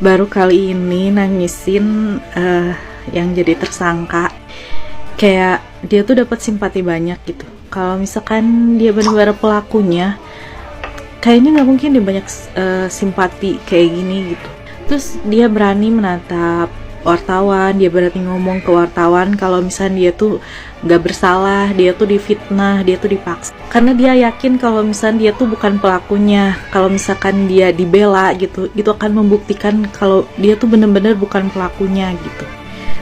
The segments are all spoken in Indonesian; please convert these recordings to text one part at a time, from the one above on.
baru kali ini nangisin yang jadi tersangka. Kayak dia tuh dapat simpati banyak gitu. Kalau misalkan dia benar-benar pelakunya, kayaknya nggak mungkin dia banyak simpati kayak gini gitu. Terus dia berani menatap wartawan, dia berani ngomong ke wartawan kalau misalnya dia tuh nggak bersalah, dia tuh difitnah, dia tuh dipaksa. Karena dia yakin kalau misalnya dia tuh bukan pelakunya, kalau misalkan dia dibela gitu, itu akan membuktikan kalau dia tuh benar-benar bukan pelakunya gitu.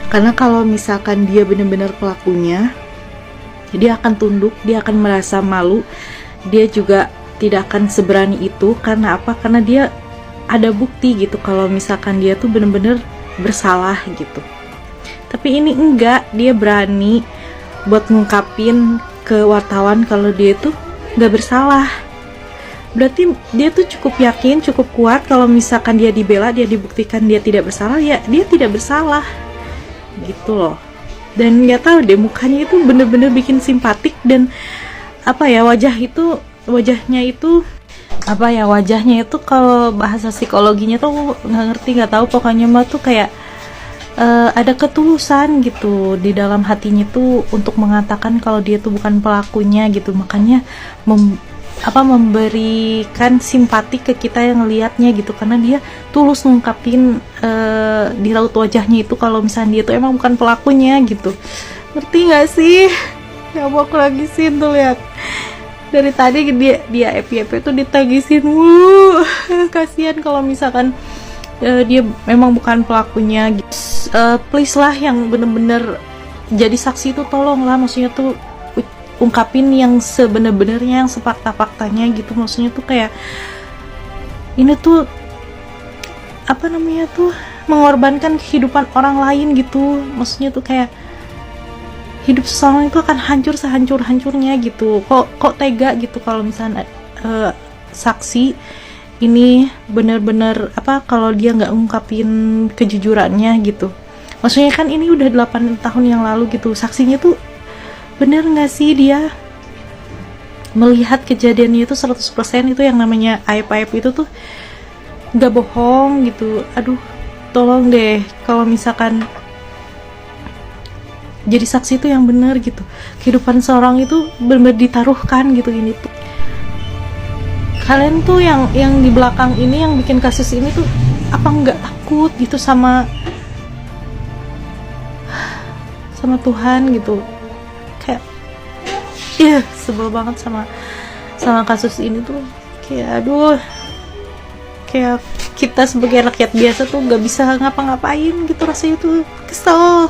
Karena kalau misalkan dia benar-benar pelakunya, dia akan tunduk, dia akan merasa malu, dia juga tidak akan seberani itu. Karena apa? Karena dia ada bukti gitu kalau misalkan dia tuh benar-benar bersalah gitu. Tapi ini enggak, dia berani buat ngungkapin ke wartawan kalau dia tuh nggak bersalah. Berarti dia tuh cukup yakin, cukup kuat kalau misalkan dia dibela, dia dibuktikan dia tidak bersalah, ya dia tidak bersalah gitu loh. Dan nggak tahu deh, mukanya itu bener-bener bikin simpatik. Dan apa ya, wajahnya itu kalau bahasa psikologinya tuh nggak ngerti, nggak tahu, pokoknya mah tuh kayak ada ketulusan gitu di dalam hatinya tuh untuk mengatakan kalau dia tuh bukan pelakunya gitu. Makanya memberikan simpati ke kita yang ngelihatnya gitu, karena dia tulus ngungkapin di raut wajahnya itu kalau misalnya dia tuh emang bukan pelakunya gitu. Ngerti nggak sih? Ya aku lagi sih tuh, lihat dari tadi dia FYP tuh ditagisin mulu. Kasihan kalau misalkan dia memang bukan pelakunya gitu. Please lah, yang bener-bener jadi saksi itu tolonglah, maksudnya tuh ungkapin yang sebenar-benarnya, yang sepakta-faktanya gitu. Maksudnya tuh kayak ini tuh mengorbankan kehidupan orang lain gitu. Maksudnya tuh kayak hidup seseorang itu akan hancur sehancur-hancurnya gitu. Kok tega gitu kalau misalnya saksi ini benar-benar kalau dia nggak ngungkapin kejujurannya gitu. Maksudnya kan ini udah 8 tahun yang lalu gitu. Saksinya tuh bener nggak sih dia melihat kejadiannya itu 100%, itu yang namanya aib-aib itu tuh nggak bohong gitu. Aduh, tolong deh kalau misalkan jadi saksi itu yang bener gitu. Kehidupan seorang itu benar-benar ditaruhkan gitu. Ini tuh kalian tuh yang di belakang ini yang bikin kasus ini tuh apa nggak takut gitu sama Tuhan gitu? Kayak sebel banget sama kasus ini tuh. Kayak aduh, kayak kita sebagai rakyat biasa tuh nggak bisa ngapa-ngapain gitu, rasanya tuh kesel.